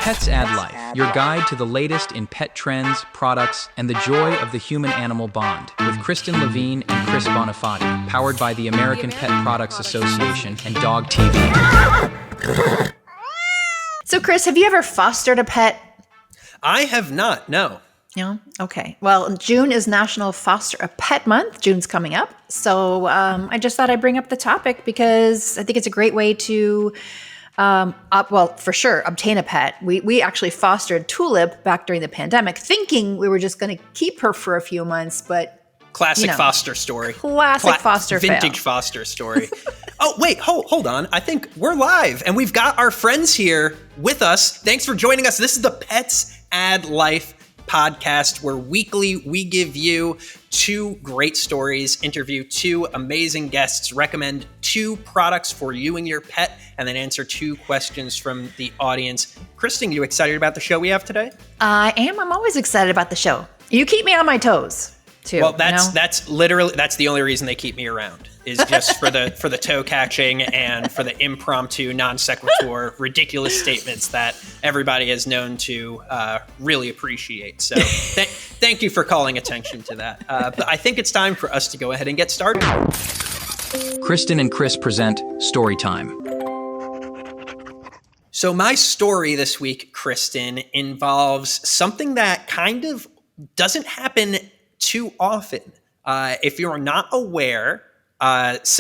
Pets Add Life, your guide to the latest in pet trends, products, and the joy of the human-animal bond, with Kristen Levine and Chris Bonifati, powered by the American Pet Products Association and Dog TV. So, Chris, have you ever fostered a pet? I have not, no. No? Okay. Well, June is National Foster a Pet Month. June's coming up. So I just thought I'd bring up the topic because I think it's a great way to, for sure, obtain a pet. We actually fostered Tulip back during the pandemic, thinking we were just going to keep her for a few months, but Classic foster story. Foster Vintage fail. foster story. Oh, wait, hold on. I think we're live, and we've got our friends here with us. Thanks for joining us. This is the Pets Add Life podcast, where weekly we give you two great stories, interview two amazing guests, recommend two products for you and your pet, and then answer two questions from the audience. Kristen, you excited about the show we have today? I am. I'm always excited about the show. You keep me on my toes. Too, well, that's literally the only reason they keep me around, is just for the toe catching and for the impromptu, non sequitur, ridiculous statements that everybody is known to really appreciate. So thank you for calling attention to that. But I think it's time for us to go ahead and get started. Kristen and Chris present Story Time. So my story this week, Kristen, involves something that kind of doesn't happen too often. If you're not aware, it's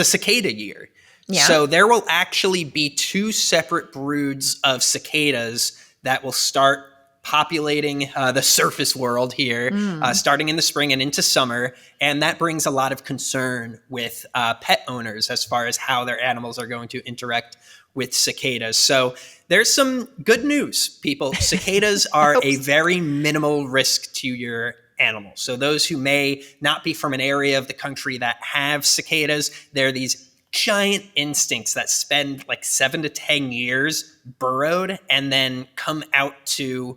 a cicada year. Yeah. So there will actually be two separate broods of cicadas that will start populating the surface world here, starting in the spring and into summer. And that brings a lot of concern with pet owners as far as how their animals are going to interact with cicadas. So there's some good news, people. Cicadas are a very minimal risk to your animal. So those who may not be from an area of the country that have cicadas, they're these giant instincts that spend like 7 to 10 years burrowed and then come out to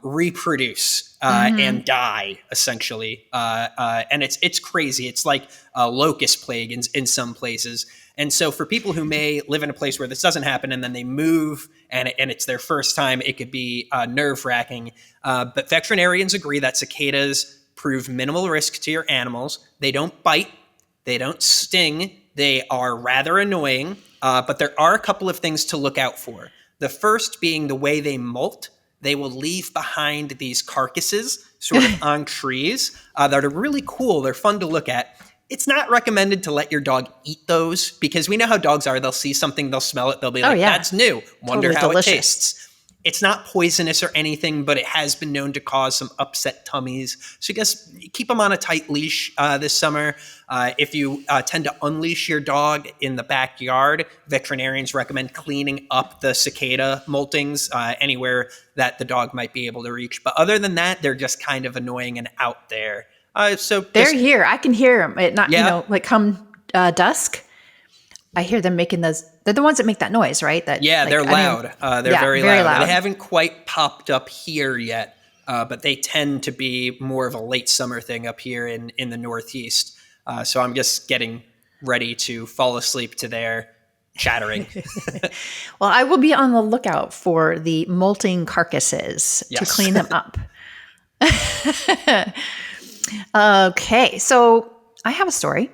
reproduce and die, essentially. And it's crazy. It's like a locust plague in some places. And so for people who may live in a place where this doesn't happen and then they move and it's their first time, it could be nerve-wracking. But veterinarians agree that cicadas prove minimal risk to your animals. They don't bite. They don't sting. They are rather annoying. But there are a couple of things to look out for. The first being the way they molt. They will leave behind these carcasses sort of on trees that are really cool. They're fun to look at. It's not recommended to let your dog eat those because we know how dogs are. They'll see something, they'll smell it, they'll be like, that's new. Wonder how it tastes. It's not poisonous or anything, but it has been known to cause some upset tummies. So I guess keep them on a tight leash this summer. If you tend to unleash your dog in the backyard, veterinarians recommend cleaning up the cicada moltings anywhere that the dog might be able to reach. But other than that, they're just kind of annoying and out there. So they're here. I can hear them. Like come dusk. I hear them making those. They're the ones that make that noise, right? They're loud. They're very loud. They haven't quite popped up here yet, but they tend to be more of a late summer thing up here in the Northeast. So I'm just getting ready to fall asleep to their chattering. Well, I will be on the lookout for the molting carcasses to clean them up. Okay, so I have a story.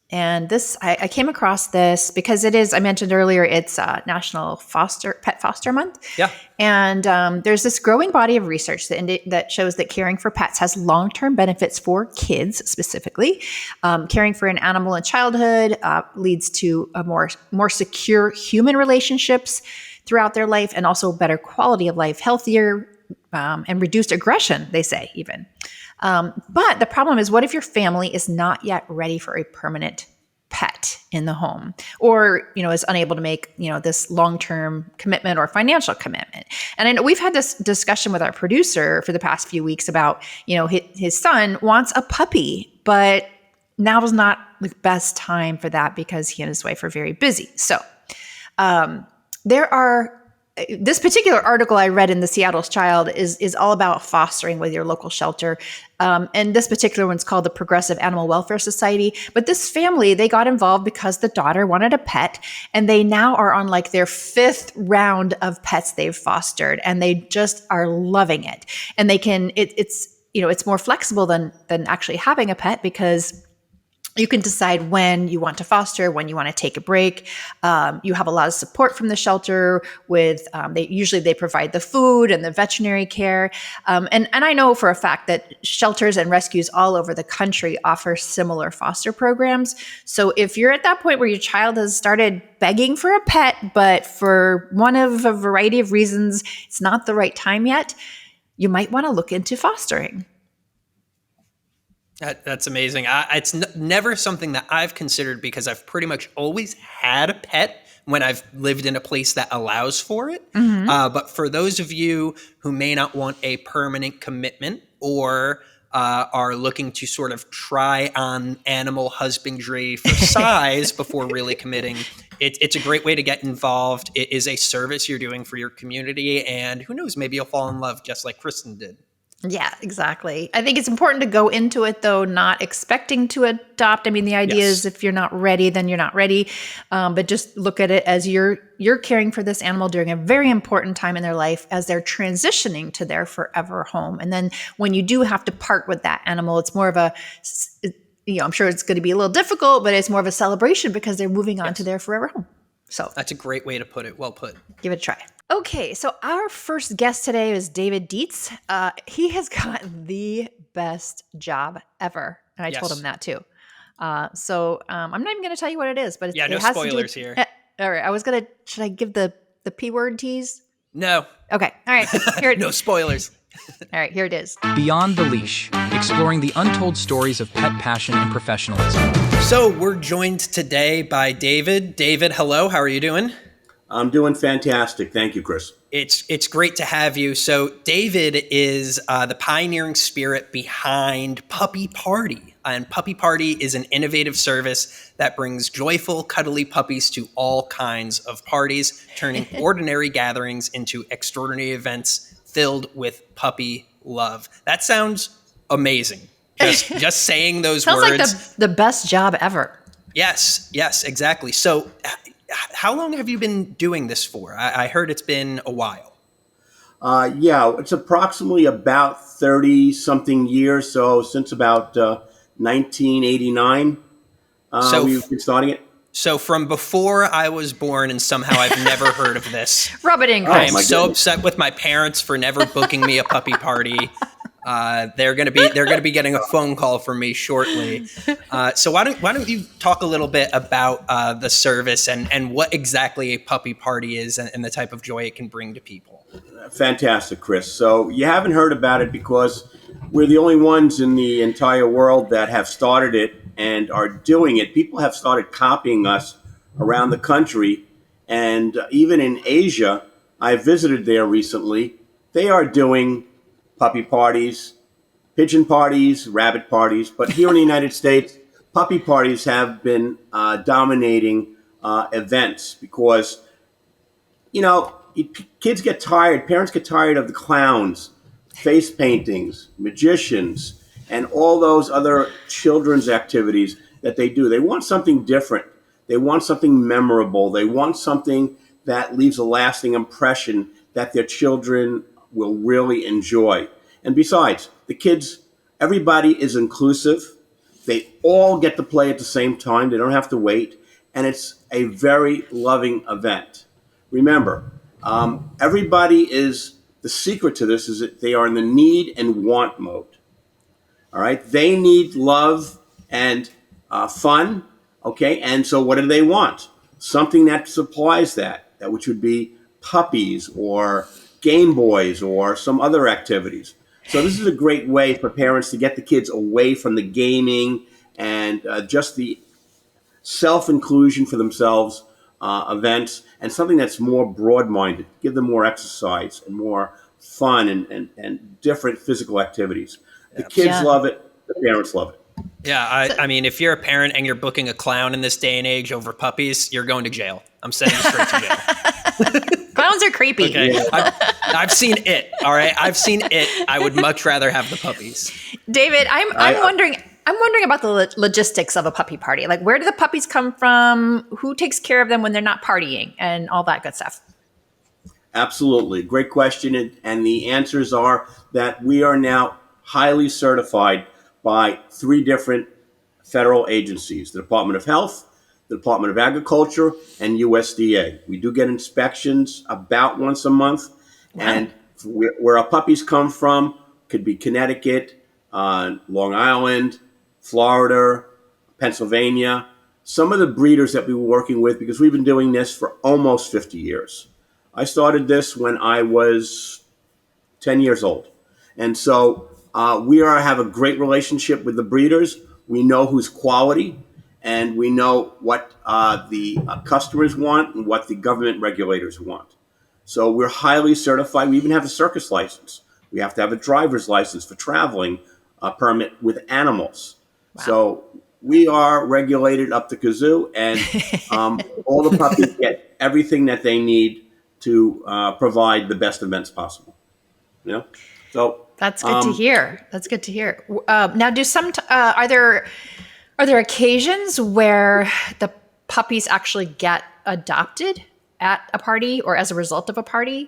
And this, I came across this because it is, I mentioned earlier, it's National Pet Foster Month. Yeah. And there's this growing body of research that shows that caring for pets has long-term benefits for kids specifically. Caring for an animal in childhood leads to a more secure human relationships throughout their life, and also better quality of life, healthier and reduced aggression, they say even. But the problem is, what if your family is not yet ready for a permanent pet in the home, or, is unable to make, this long-term commitment or financial commitment? And I know we've had this discussion with our producer for the past few weeks about, his son wants a puppy, but now is not the best time for that because he and his wife are very busy. So, there are this particular article I read in the Seattle's Child is all about fostering with your local shelter. And this particular one's called the Progressive Animal Welfare Society. But this family, they got involved because the daughter wanted a pet, and they now are on like their 5th round of pets they've fostered, and they just are loving it. And they can, it's more flexible than actually having a pet, because you can decide when you want to foster, when you want to take a break. You have a lot of support from the shelter with, they provide the food and the veterinary care. And I know for a fact that shelters and rescues all over the country offer similar foster programs. So if you're at that point where your child has started begging for a pet, but for one of a variety of reasons, it's not the right time yet, you might want to look into fostering. That's amazing. It's never something that I've considered, because I've pretty much always had a pet when I've lived in a place that allows for it. Mm-hmm. But for those of you who may not want a permanent commitment, or are looking to sort of try on animal husbandry for size before really committing, it's a great way to get involved. It is a service you're doing for your community, and who knows, maybe you'll fall in love just like Kristen did. Yeah, exactly. I think it's important to go into it, though, not expecting to adopt. I mean, the idea is if you're not ready, then you're not ready. But just look at it as you're caring for this animal during a very important time in their life as they're transitioning to their forever home. And then when you do have to part with that animal, it's more of a, I'm sure it's going to be a little difficult, but it's more of a celebration because they're moving on to their forever home. So that's a great way to put it. Well put. Give it a try. Okay, so our first guest today is David Dietz. He has got the best job ever, and I told him that too. So I'm not even going to tell you what it is, but it no has spoilers to do with, here. All right, should I give the P word tease? No. Okay, all right. Here No spoilers. All right, here it is. Beyond the Leash, exploring the untold stories of pet passion and professionalism. So we're joined today by David. David, hello. How are you doing? I'm doing fantastic. Thank you, Chris. It's great to have you. So David is the pioneering spirit behind Puppy Party. And Puppy Party is an innovative service that brings joyful, cuddly puppies to all kinds of parties, turning ordinary gatherings into extraordinary events filled with puppy love. That sounds amazing. Just saying those Sounds words. Sounds like the best job ever. Yes, exactly. So how long have you been doing this for? I heard it's been a while. It's approximately about 30-something years. So since about 1989, we've been starting it. So from before I was born, and somehow I've never heard of this. Rub it in. I am so upset with my parents for never booking me a puppy party. They're gonna be getting a phone call from me shortly. So why don't you talk a little bit about the service and what exactly a puppy party is and the type of joy it can bring to people? Fantastic, Chris. So you haven't heard about it because we're the only ones in the entire world that have started it and are doing it. People have started copying us around the country, and even in Asia. I visited there recently. They are doing puppy parties, pigeon parties, rabbit parties. But here in the United States, puppy parties have been dominating events because, kids get tired, parents get tired of the clowns, face paintings, magicians, and all those other children's activities that they do. They want something different. They want something memorable. They want something that leaves a lasting impression that their children will really enjoy. And besides, the kids, everybody is inclusive. They all get to play at the same time. They don't have to wait. And it's a very loving event. Remember, the secret to this is that they are in the need and want mode. All right. They need love and fun. Okay. And so what do they want? Something that supplies that which would be puppies or Game Boys or some other activities. So this is a great way for parents to get the kids away from the gaming and just the self-inclusion for themselves events, and something that's more broad-minded, give them more exercise and more fun and different physical activities. The kids love it. The parents love it. Yeah, I mean, if you're a parent and you're booking a clown in this day and age over puppies, you're going to jail. I'm sending you straight to jail. But Clowns are creepy. Okay, I've seen it. All right, I've seen it. I would much rather have the puppies. David, I'm wondering. I'm wondering about the logistics of a puppy party. Like, where do the puppies come from? Who takes care of them when they're not partying, and all that good stuff? Absolutely. Great question. And the answers are that we are now highly certified by 3 different federal agencies: the Department of Health, the Department of Agriculture, and USDA. We do get inspections about once a month. Wow. And where our puppies come from could be Connecticut, Long Island, Florida, Pennsylvania. Some of the breeders that we were working with, because we've been doing this for almost 50 years. I started this when I was 10 years old. And so we have a great relationship with the breeders. We know who's quality, and we know what the customers want and what the government regulators want. So we're highly certified. We even have a circus license. We have to have a driver's license for traveling, a permit with animals. Wow. So we are regulated up the kazoo, and all the puppies get everything that they need to provide the best events possible. You know, so that's good to hear. That's good to hear. Now, are there occasions where the puppies actually get adopted at a party, or as a result of a party,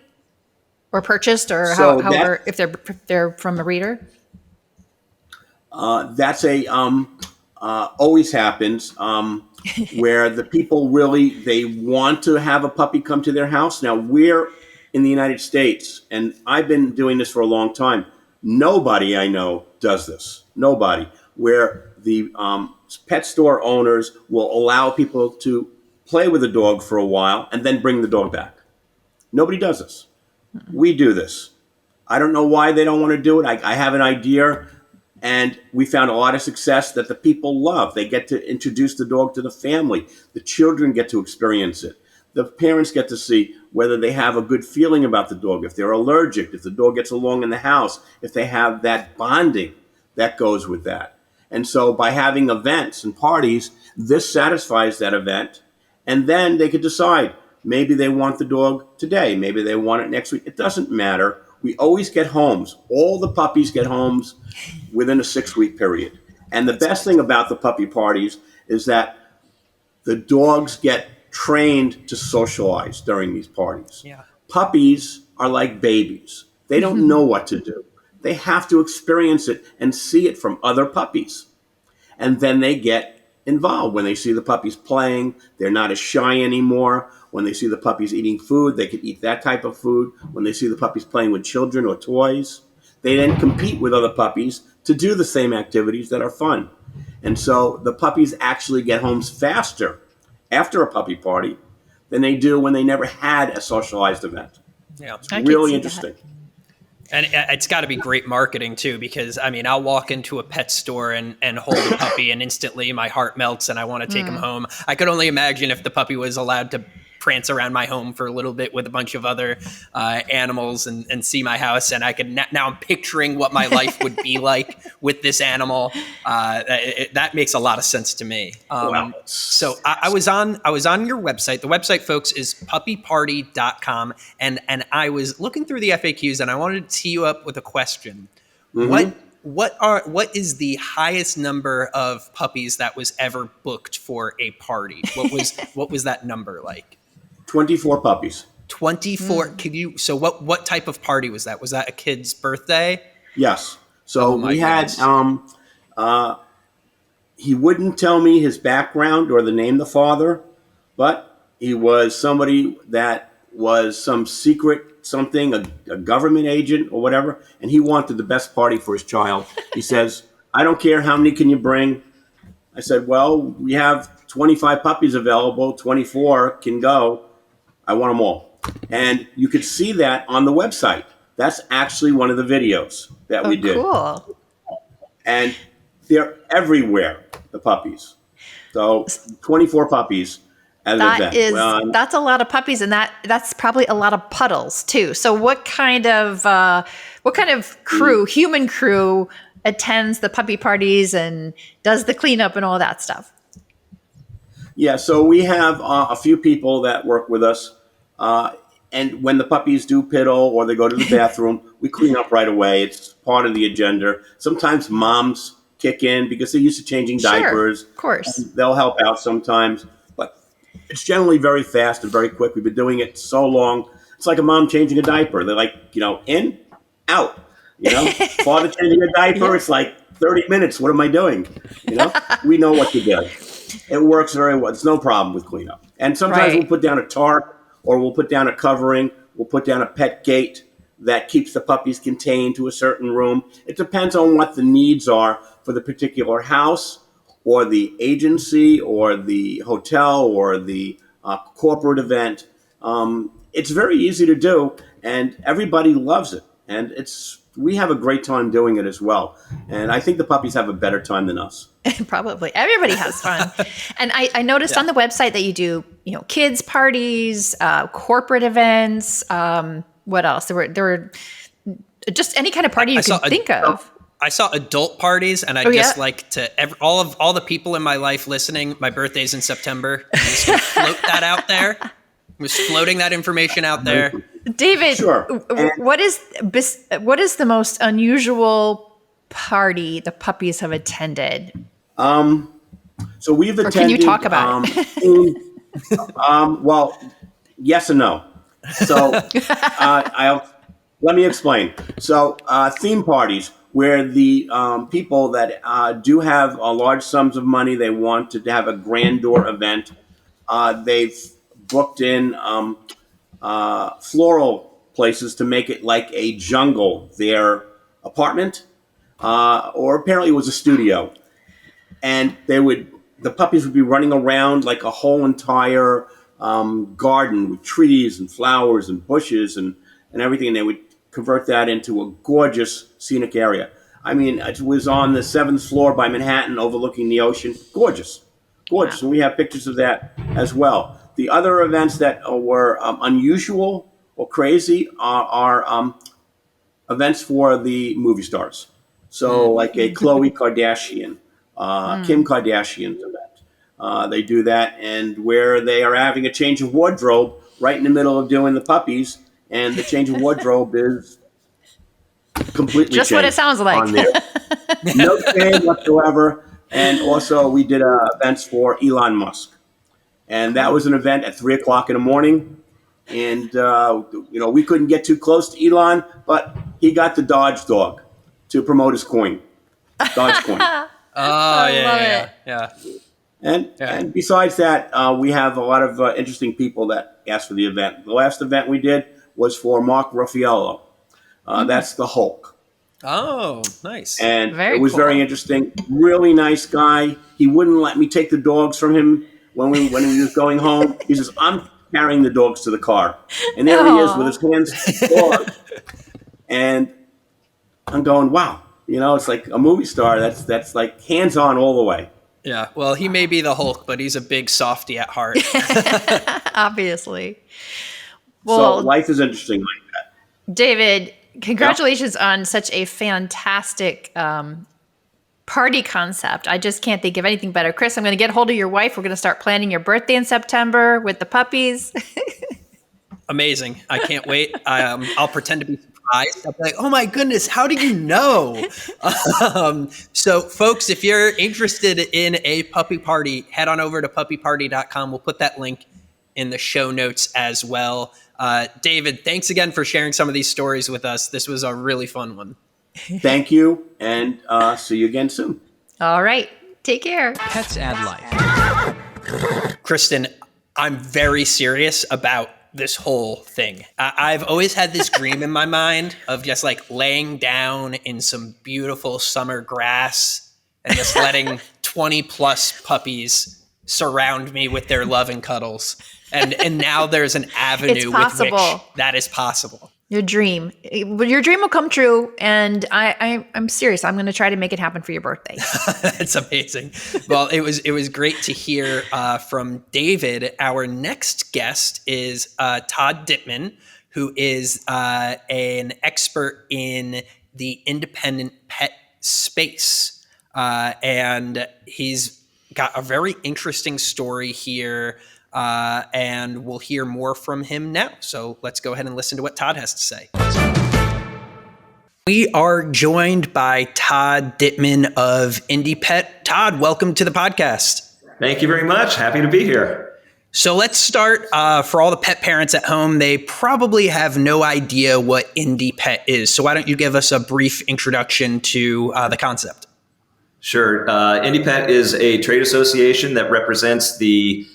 or purchased, or however, if they're from a breeder? That's always happens, where the people they want to have a puppy come to their house. Now, we're in the United States, and I've been doing this for a long time. Nobody I know does this. Nobody. Where the pet store owners will allow people to play with the dog for a while and then bring the dog back. Nobody does this. We do this. I don't know why they don't want to do it. I have an idea. And we found a lot of success that the people love. They get to introduce the dog to the family. The children get to experience it. The parents get to see whether they have a good feeling about the dog, if they're allergic, if the dog gets along in the house, if they have that bonding that goes with that. And so by having events and parties, this satisfies that event. And then they could decide, maybe they want the dog today, maybe they want it next week. It doesn't matter. We always get homes. All the puppies get homes within a 6-week period. And the best thing about the puppy parties is that the dogs get trained to socialize during these parties. Yeah. Puppies are like babies. They don't know what to do. They have to experience it and see it from other puppies. And then they get involved. When they see the puppies playing, they're not as shy anymore. When they see the puppies eating food, they can eat that type of food. When they see the puppies playing with children or toys, they then compete with other puppies to do the same activities that are fun. And so the puppies actually get homes faster after a puppy party than they do when they never had a socialized event. Yeah, it's really interesting. And it's got to be great marketing too, because I mean, I'll walk into a pet store and hold a puppy and instantly my heart melts and I want to take him home. I could only imagine if the puppy was allowed to prance around my home for a little bit with a bunch of other animals and see my house. And I could now I'm picturing what my life would be like with this animal. That makes a lot of sense to me. So I was on your website. The website, folks, is puppyparty.com. And I was looking through the FAQs and I wanted to tee you up with a question. Mm-hmm. What is the highest number of puppies that was ever booked for a party? What was that number like? 24 puppies. 24. So what type of party was that? Was that a kid's birthday? Yes. So we had he wouldn't tell me his background or the name of the father, but he was somebody that was some secret something, a government agent or whatever, and he wanted the best party for his child. He says, I don't care how many can you bring. I said, well, we have 25 puppies available, 24 can go. I want them all. And you could see that on the website. That's actually one of the videos that we did. Cool. And they're everywhere, the puppies. So 24 puppies. That's a lot of puppies, and that's probably a lot of puddles too. So what kind of crew, human crew, attends the puppy parties and does the cleanup and all that stuff? Yeah, so we have a few people that work with us. and when the puppies do piddle or they go to the bathroom, we clean up right away. It's part of the agenda. Sometimes moms kick in because they're used to changing diapers. Of course. They'll help out sometimes, but it's generally very fast and very quick. We've been doing it so long. It's like a mom changing a diaper. They're like, in, out. Father changing a diaper, it's like 30 minutes. What am I doing? We know what to do. It works very well. It's no problem with cleanup. And sometimes we'll put down a tarp, or we'll put down a covering. We'll put down a pet gate that keeps the puppies contained to a certain room. It depends on what the needs are for the particular house or the agency or the hotel or the corporate event. It's very easy to do, and everybody loves it. And we have a great time doing it as well. And I think the puppies have a better time than us. Probably. Everybody has fun. And I noticed on the website that you do, kids parties, corporate events. What else? There were just any kind of party you can think of. I saw adult parties, and I'd just like to all the people in my life listening. My birthday's in September. I'm just gonna float that out there. I'm just floating that information out there. David, sure. What is the most unusual party the puppies have attended? So we've attended. Or can you talk about it? Well, yes and no. So let me explain. So theme parties where the people that do have large sums of money, they want to have a grandeur event. They've booked in floral places to make it like a jungle, their apartment, or apparently it was a studio. And the puppies would be running around like a whole entire garden with trees and flowers and bushes and everything. And they would convert that into a gorgeous scenic area. I mean, it was on the 7th floor by Manhattan overlooking the ocean. Gorgeous. Wow. And we have pictures of that as well. The other events that were unusual or crazy are events for the movie stars. So like a Khloe Kardashian, Kim Kardashian's event. They do that, and where they are having a change of wardrobe right in the middle of doing the puppies, and the change of wardrobe is completely just what it sounds like. On there. No shame whatsoever. And also we did events for Elon Musk. And that was an event at 3:00 in the morning. And, we couldn't get too close to Elon, but he got the Dodge dog to promote his coin. Dogecoin. Oh, yeah. And besides that, we have a lot of interesting people that asked for the event. The last event we did was for Mark Raffaello. That's the Hulk. Oh, nice. And it was very interesting. Really nice guy. He wouldn't let me take the dogs from him when he was going home. He says, I'm carrying the dogs to the car. And there he is with his hands dog. And I'm going, wow. It's like a movie star. That's like hands-on all the way. Yeah, well, he may be the Hulk, but he's a big softie at heart. Obviously. Well, so life is interesting like that. David, congratulations on such a fantastic party concept. I just can't think of anything better. Chris, I'm going to get a hold of your wife. We're going to start planning your birthday in September with the puppies. Amazing. I can't wait. I'll pretend to be surprised. I'll be like, oh my goodness, how did you know? So folks, if you're interested in a puppy party, head on over to puppyparty.com. We'll put that link in the show notes as well. David, thanks again for sharing some of these stories with us. This was a really fun one. Thank you, and see you again soon. All right. Take care. Pets add life. Kristen, I'm very serious about this whole thing. I've always had this dream in my mind of just like laying down in some beautiful summer grass and just letting 20 plus puppies surround me with their love and cuddles. And now there's an avenue with which that is possible. Your dream will come true. And I'm serious. I'm going to try to make it happen for your birthday. That's amazing. Well, it was great to hear from David. Our next guest is Todd Dipman, who is an expert in the independent pet space. And he's got a very interesting story here and we'll hear more from him now. So let's go ahead and listen to what Todd has to say. We are joined by Todd Dittman of Indie Pet. Todd, welcome to the podcast. Thank you very much. Happy to be here. So let's start for all the pet parents at home. They probably have no idea what Indie Pet is. So why don't you give us a brief introduction to the concept? Sure. Indie Pet is a trade association that represents the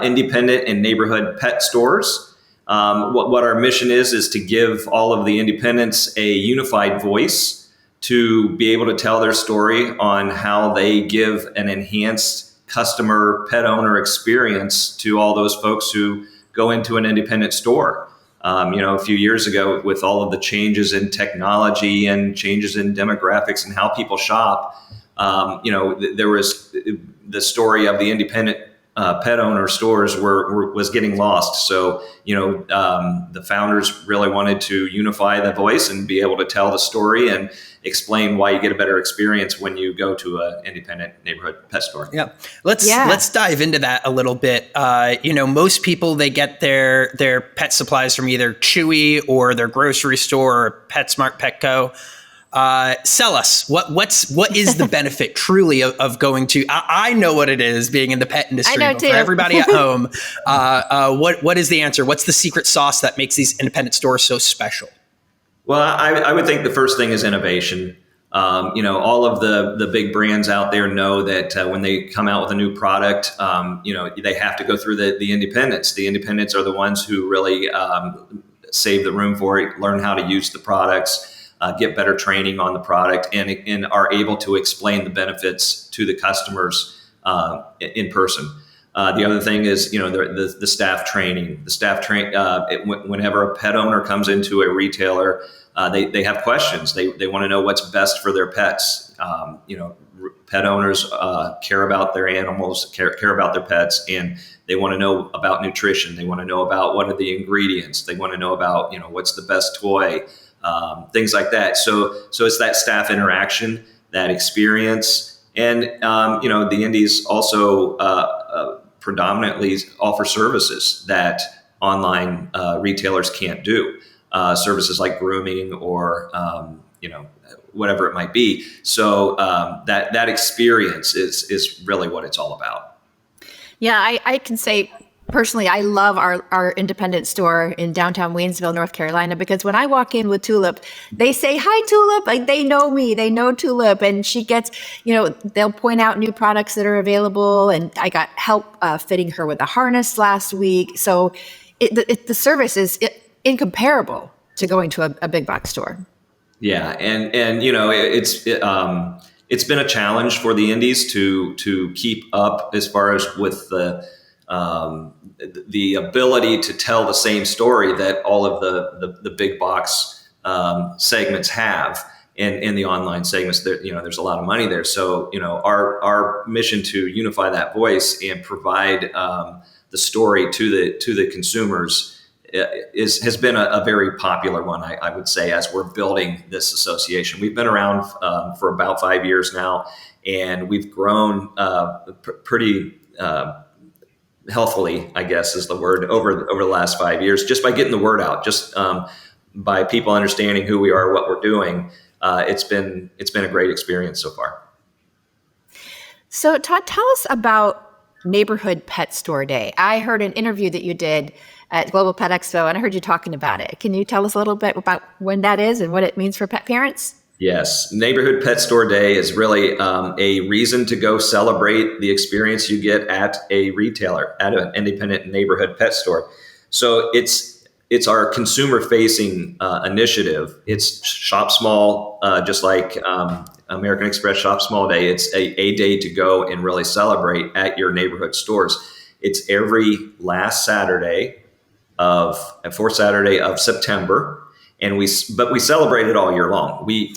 independent and neighborhood pet stores. What our mission is to give all of the independents a unified voice to be able to tell their story on how they give an enhanced customer pet owner experience to all those folks who go into an independent store. A few years ago, with all of the changes in technology and changes in demographics and how people shop, there was the story of the independent pet owner stores was getting lost. So, the founders really wanted to unify the voice and be able to tell the story and explain why you get a better experience when you go to an independent neighborhood pet store. Yeah. Let's dive into that a little bit. Most people, they get their pet supplies from either Chewy or their grocery store or PetSmart, Petco. Sell us what is the benefit truly of going to, I know what it is being in the pet industry, but for everybody at home, what is the answer? What's the secret sauce that makes these independent stores so special? Well, I would think the first thing is innovation. All of the big brands out there know that when they come out with a new product, they have to go through the independents. The independents are the ones who really save the room for it, learn how to use the products, get better training on the product, and are able to explain the benefits to the customers in person. The other thing is, the staff training. The staff whenever a pet owner comes into a retailer, they have questions. They want to know what's best for their pets. Pet owners care about their animals, care about their pets, and they want to know about nutrition. They want to know about what are the ingredients. They want to know about, what's the best toy, things like that. So it's that staff interaction, that experience, and the indies also predominantly offer services that online retailers can't do. Services like grooming or whatever it might be. So that experience is really what it's all about. Yeah, I can say personally, I love our independent store in downtown Waynesville, North Carolina, because when I walk in with Tulip, they say, "Hi, Tulip." Like, they know me, they know Tulip, and she gets, they'll point out new products that are available. And I got help fitting her with a harness last week. So the service is incomparable to going to a big box store. Yeah. And it's been a challenge for the indies to keep up as far as with the ability to tell the same story that all of the big box segments have in the online segments. There's a lot of money there. So, our mission to unify that voice and provide the story to the consumers has been a very popular one, I would say, as we're building this association. We've been around for about 5 years now, and we've grown pretty healthily, I guess is the word, over the last 5 years, just by getting the word out, just by people understanding who we are, what we're doing. It's been a great experience so far. So Todd, tell us about Neighborhood Pet Store Day. I heard an interview that you did at Global Pet Expo, and I heard you talking about it. Can you tell us a little bit about when that is and what it means for pet parents? Yes. Neighborhood Pet Store Day is really a reason to go celebrate the experience you get at a retailer, at an independent neighborhood pet store. So it's our consumer-facing initiative. It's Shop Small, just like American Express Shop Small Day. It's a day to go and really celebrate at your neighborhood stores. It's every last fourth Saturday of September. But we celebrate it all year long. We,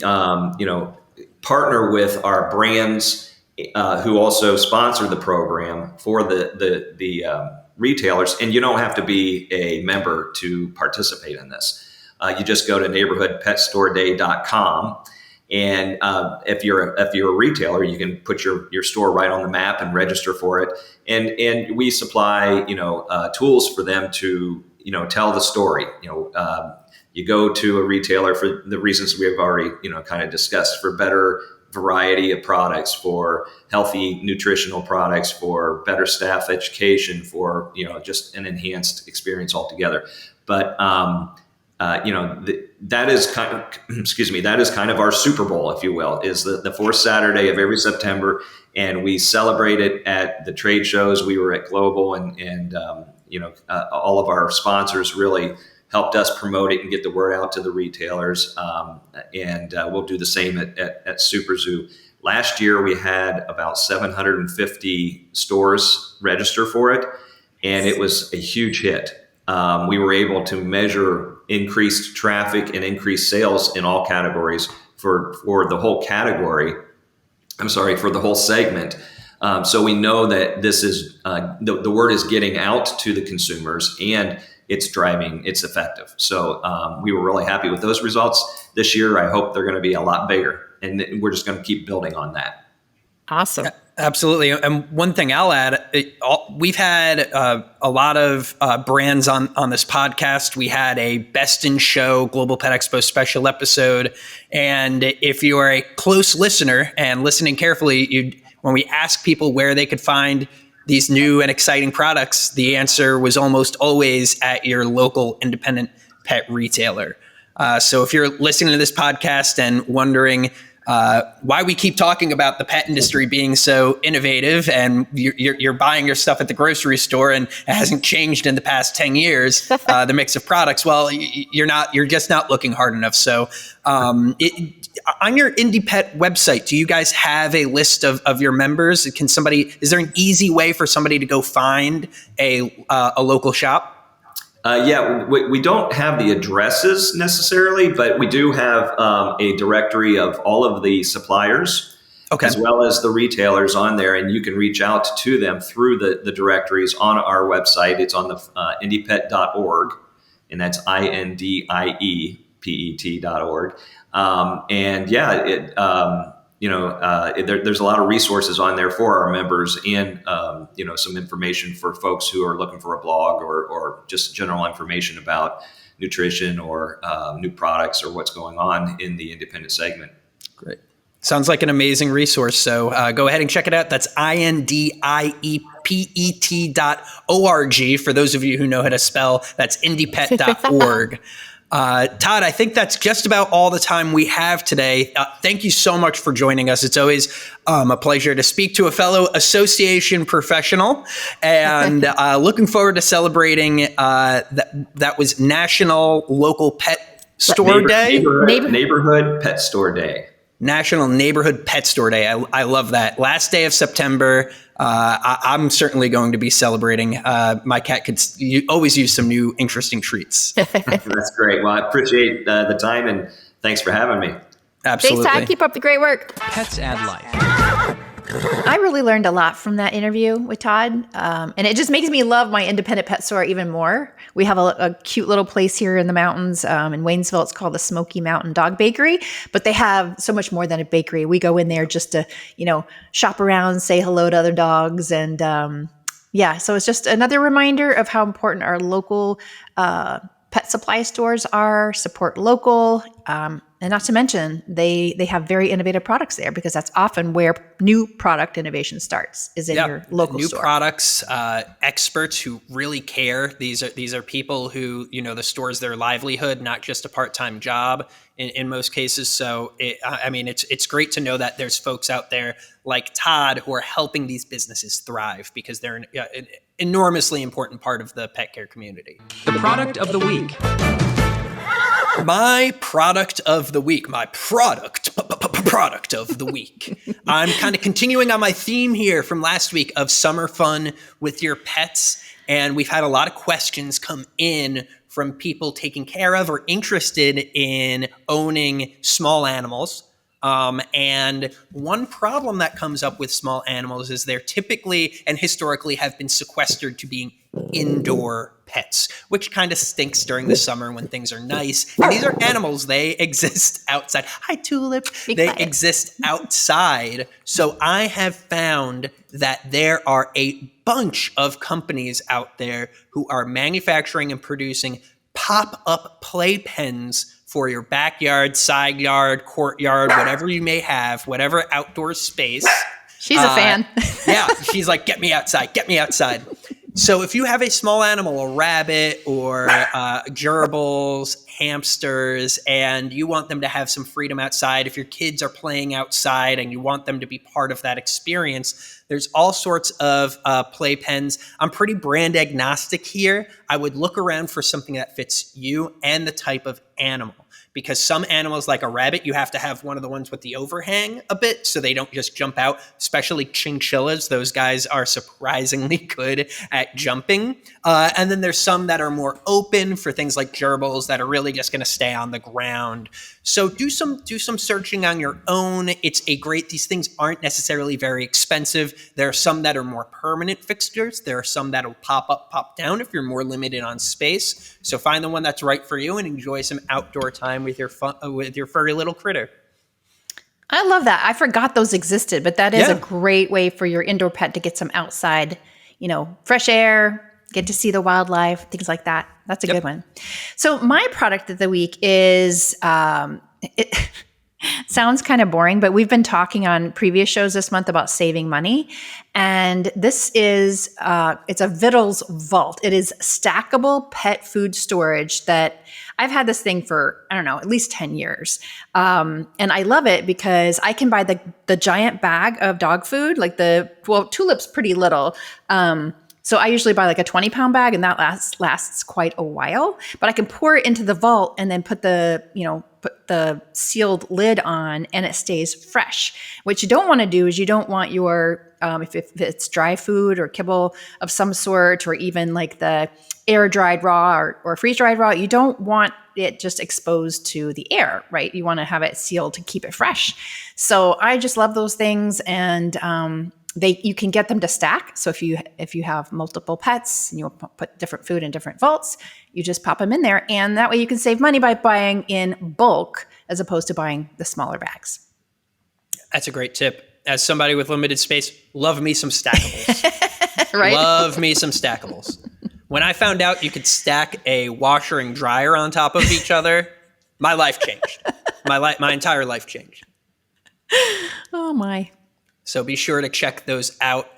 partner with our brands who also sponsor the program for the retailers, and you don't have to be a member to participate in this. You just go to neighborhoodpetstoreday.com, And if you're a retailer, you can put your store right on the map and register for it. And we supply tools for them to tell the story. You go to a retailer for the reasons we have already kind of discussed, for better variety of products, for healthy nutritional products, for better staff education, for just an enhanced experience altogether. But that is kind of our Super Bowl, if you will, is the fourth Saturday of every September, and we celebrate it at the trade shows. We were at Global, and all of our sponsors really helped us promote it and get the word out to the retailers. And we'll do the same at Super Zoo. Last year, we had about 750 stores register for it, and it was a huge hit. We were able to measure increased traffic and increased sales in all categories for the whole category. For the whole segment. So we know that this is the word is getting out to the consumers, and it's effective. So we were really happy with those results this year. I hope they're going to be a lot bigger, and we're just going to keep building on that. Awesome. Absolutely. And one thing I'll add, we've had a lot of brands on this podcast. We had a Best in Show Global Pet Expo special episode. And if you are a close listener and listening carefully, when we ask people where they could find these new and exciting products, the answer was almost always at your local independent pet retailer. So if you're listening to this podcast and wondering why we keep talking about the pet industry being so innovative, and you're buying your stuff at the grocery store and it hasn't changed in the past 10 years, the mix of products, well, you're just not looking hard enough. So on your Indie Pet website, do you guys have a list of your members? Is there an easy way for somebody to go find a local shop? We don't have the addresses necessarily, but we do have a directory of all of the suppliers, as well as the retailers on there, and you can reach out to them through the directories on our website. It's on the indiepet.org, and that's INDIEPET.org. There's a lot of resources on there for our members, and some information for folks who are looking for a blog or just general information about nutrition or new products or what's going on in the independent segment. Great. Sounds like an amazing resource. So go ahead and check it out. That's INDIEPET.org. For those of you who know how to spell, that's indiepet.org. Todd, I think that's just about all the time we have today. Thank you so much for joining us. It's always a pleasure to speak to a fellow association professional, and looking forward to celebrating that was National Local Pet Store Day. Neighborhood Pet Store Day. National Neighborhood Pet Store Day. I love that. Last day of September. I'm certainly going to be celebrating. My cat could always use some new interesting treats. That's great. Well, I appreciate the time, and thanks for having me. Absolutely. Thanks, Todd. Keep up the great work. Pets add life. I really learned a lot from that interview with Todd. And it just makes me love my independent pet store even more. We have a cute little place here in the mountains in Waynesville. It's called the Smoky Mountain Dog Bakery, but they have so much more than a bakery. We go in there just to, shop around, say hello to other dogs. And so it's just another reminder of how important our local pet supply stores are, support local. And not to mention, they have very innovative products there, because that's often where new product innovation starts, is in your local new store. New products, experts wwho really care. These are people who, the store is their livelihood, not just a part-time job in most cases. So, it's great to know that there's folks out there like Todd who are helping these businesses thrive, because they're an enormously important part of the pet care community. The product of the week. My product of the week. Product of the week. I'm kind of continuing on my theme here from last week of summer fun with your pets. And we've had a lot of questions come in from people taking care of or interested in owning small animals. And one problem that comes up with small animals is they're typically and historically have been sequestered to being indoor pets, which kind of stinks during the summer when things are nice. And these are animals. They exist outside. Hi, Tulip. They exist outside. So I have found that there are a bunch of companies out there who are manufacturing and producing pop-up playpens for your backyard, side yard, courtyard, whatever you may have, whatever outdoor space. She's a fan. Yeah, she's like, get me outside, get me outside. So if you have a small animal, a rabbit or gerbils, hamsters, and you want them to have some freedom outside, if your kids are playing outside and you want them to be part of that experience, there's all sorts of playpens. I'm pretty brand agnostic here. I would look around for something that fits you and the type of animal. Because some animals, like a rabbit, you have to have one of the ones with the overhang a bit so they don't just jump out, especially chinchillas. Those guys are surprisingly good at jumping. And then there's some that are more open for things like gerbils that are really just going to stay on the ground. So do some searching on your own. These things aren't necessarily very expensive. There are some that are more permanent fixtures. There are some that'll pop up, pop down if you're more limited on space. So find the one that's right for you and enjoy some outdoor time with your furry little critter. I love that. I forgot those existed, but that is a great way for your indoor pet to get some outside, fresh air, get to see the wildlife, things like that. That's a good one. So my product of the week is, it sounds kind of boring, but we've been talking on previous shows this month about saving money. And this is, it's a Vittles vault. It is stackable pet food storage that I've had this thing for, I don't know, at least 10 years. And I love it because I can buy the giant bag of dog food, Tulip's pretty little. So I usually buy like a 20-pound bag and that lasts quite a while, but I can pour it into the vault and then put the sealed lid on and it stays fresh. What you don't want to do is you don't want your, if it's dry food or kibble of some sort, or even like the air dried raw or freeze dried raw, you don't want it just exposed to the air, right? You want to have it sealed to keep it fresh. So I just love those things. And, you can get them to stack. So if you have multiple pets and you put different food in different vaults, you just pop them in there. And that way you can save money by buying in bulk as opposed to buying the smaller bags. That's a great tip. As somebody with limited space, love me some stackables. Right? Love me some stackables. When I found out you could stack a washer and dryer on top of each other, my life changed. My entire life changed. Oh my. So be sure to check those out.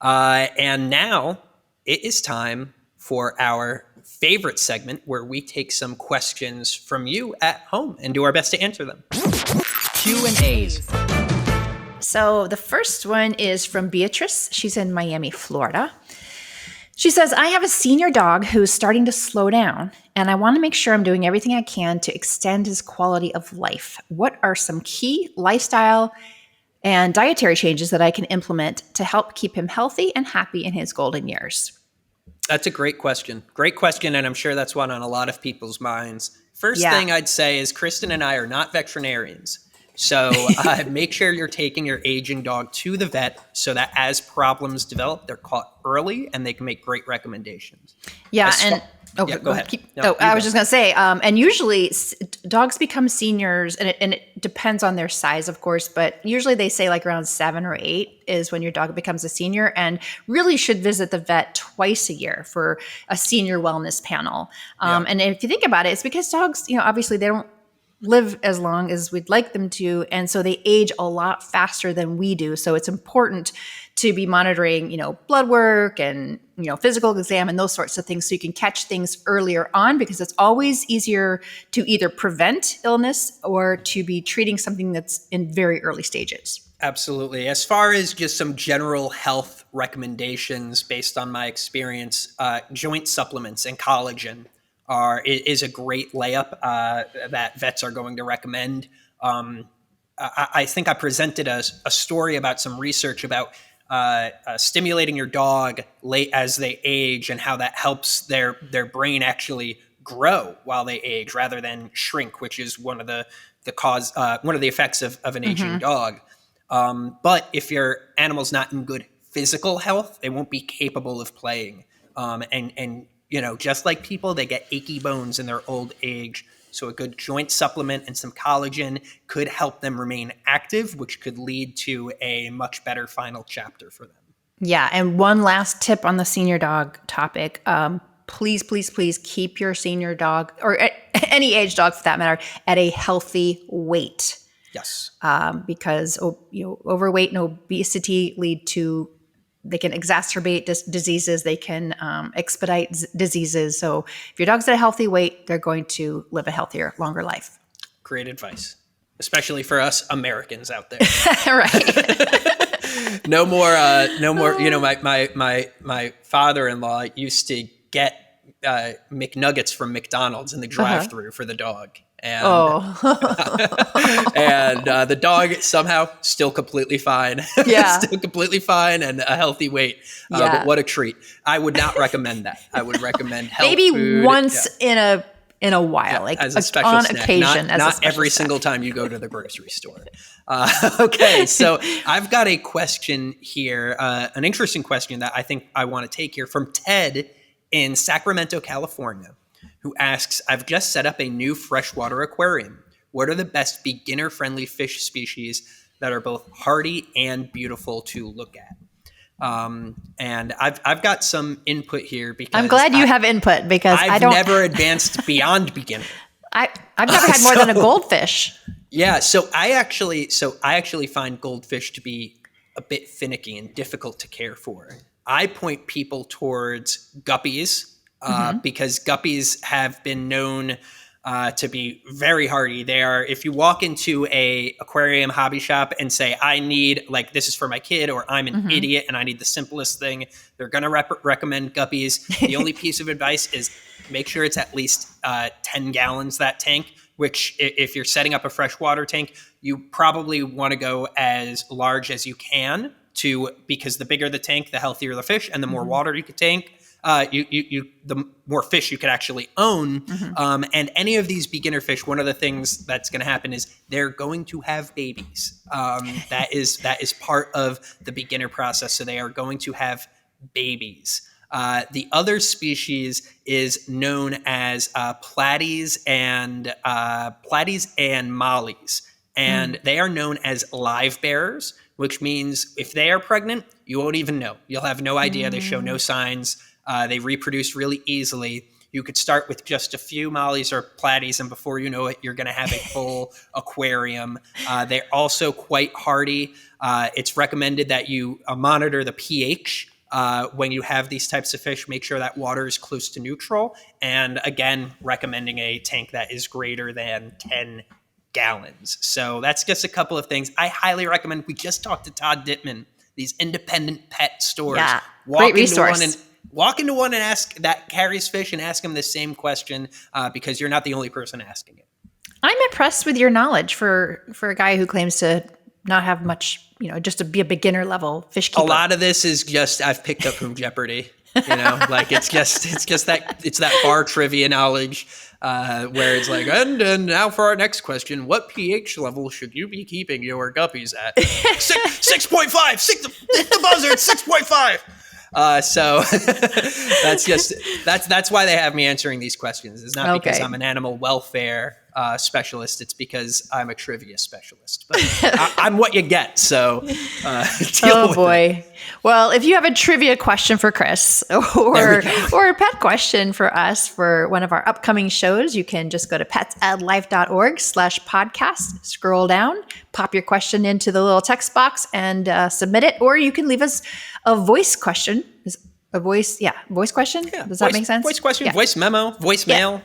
And now it is time for our favorite segment where we take some questions from you at home and do our best to answer them. Q&As. So the first one is from Beatrice. She's in Miami, Florida. She says, I have a senior dog who's starting to slow down, and I want to make sure I'm doing everything I can to extend his quality of life. What are some key lifestyle and dietary changes that I can implement to help keep him healthy and happy in his golden years? That's a great question. Great question, and I'm sure that's one on a lot of people's minds. First thing I'd say is Kristen and I are not veterinarians. So make sure you're taking your aging dog to the vet so that as problems develop, they're caught early and they can make great recommendations. Go ahead. I was just going to say, and usually dogs become seniors, and it depends on their size, of course, but usually they say like around 7 or 8 is when your dog becomes a senior, and really should visit the vet twice a year for a senior wellness panel. And if you think about it, it's because dogs, obviously they don't live as long as we'd like them to, and so they age a lot faster than we do. So it's important to be monitoring, blood work and, physical exam and those sorts of things so you can catch things earlier on, because it's always easier to either prevent illness or to be treating something that's in very early stages. Absolutely. As far as just some general health recommendations based on my experience, joint supplements and collagen is a great layup that vets are going to recommend. I think I presented a story about some research about stimulating your dog late as they age and how that helps their brain actually grow while they age rather than shrink, which is one of the effects of an aging dog. But if your animal's not in good physical health, they won't be capable of playing. And Just like people, they get achy bones in their old age. So a good joint supplement and some collagen could help them remain active, which could lead to a much better final chapter for them. Yeah. And one last tip on the senior dog topic. Please, please, please keep your senior dog, or any age dog for that matter, at a healthy weight. Yes. Because overweight and obesity they can exacerbate diseases. They can expedite diseases. So if your dog's at a healthy weight, they're going to live a healthier, longer life. Great advice, especially for us Americans out there. Right. No more. My father-in-law used to get McNuggets from McDonald's in the drive-thru for the dog. And, and the dog somehow still completely fine. Yeah. Still completely fine and a healthy weight. But what a treat. I would not recommend that. I would recommend health maybe food. once in a while, like as a special on snack. occasion. Not every single time you go to the grocery store. Okay, so I've got a question here, an interesting question that I think I want to take here from Ted in Sacramento, California, who asks, I've just set up a new freshwater aquarium. What are the best beginner-friendly fish species that are both hardy and beautiful to look at? And I've got some input here because I'm glad you have input because I've never advanced beyond beginner. I've never had more than a goldfish. Yeah, so I actually find goldfish to be a bit finicky and difficult to care for. I point people towards guppies. Because guppies have been known to be very hardy. They are, if you walk into a aquarium hobby shop and say, I need, like, this is for my kid, or I'm an idiot and I need the simplest thing, they're going to recommend guppies. The only piece of advice is make sure it's at least 10 gallons, that tank, which if you're setting up a freshwater tank, you probably want to go as large as you can because the bigger the tank, the healthier the fish, and the more water you could tank. The more fish you could actually own. And any of these beginner fish, one of the things that's going to happen is they're going to have babies. That is part of the beginner process. So they are going to have babies. The other species is known as platies and mollies. And they are known as live bearers, which means if they are pregnant, you won't even know. You'll have no idea. They show no signs. They reproduce really easily. You could start with just a few mollies or platies, and before you know it, you're going to have a full aquarium. They're also quite hardy. It's recommended that you monitor the pH when you have these types of fish. Make sure that water is close to neutral. And again, recommending a tank that is greater than 10 gallons. So that's just a couple of things. I highly recommend. We just talked to Todd Dittman, these independent pet stores. Yeah, great resource. Walk into one and ask that carries fish and ask them the same question because you're not the only person asking it. I'm impressed with your knowledge for a guy who claims to not have much, just to be a beginner level fish keeper. A lot of this is just I've picked up from Jeopardy. Like it's that bar trivia knowledge where it's like, and now for our next question, what pH level should you be keeping your guppies at? 6.5. Hit the buzzer. It's 6.5. So that's why they have me answering these questions. It's not because I'm an animal welfare specialist. It's because I'm a trivia specialist. But I'm what you get. So deal with it. Well, if you have a trivia question for Chris or a pet question for us for one of our upcoming shows, you can just go to petsadlife.org/podcast, scroll down, pop your question into the little text box and submit it. Or you can leave us a voice question. Voice question? Yeah, Does that make sense? Voice question, voice memo, voicemail.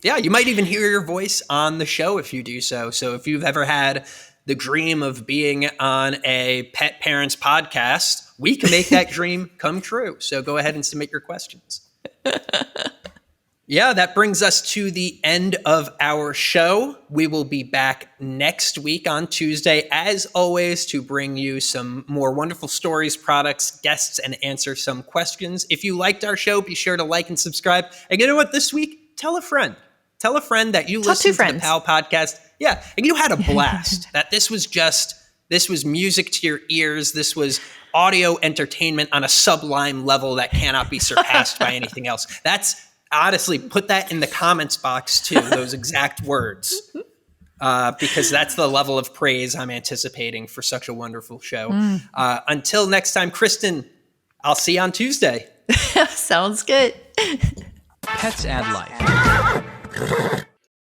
Yeah, you might even hear your voice on the show if you do so. So if you've ever had the dream of being on a Pet Parents podcast, we can make that dream come true. So go ahead and submit your questions. Yeah, that brings us to the end of our show. We will be back next week on Tuesday, as always, to bring you some more wonderful stories, products, guests, and answer some questions. If you liked our show, be sure to like and subscribe. And you know what? This week, tell a friend. Tell a friend that you listened to the PAL podcast. Yeah, and you had a blast. That this was music to your ears. This was audio entertainment on a sublime level that cannot be surpassed by anything else. That's honestly, put that in the comments box too, those exact words. Because that's the level of praise I'm anticipating for such a wonderful show. Until next time, Kristen, I'll see you on Tuesday. Sounds good. Pets add life.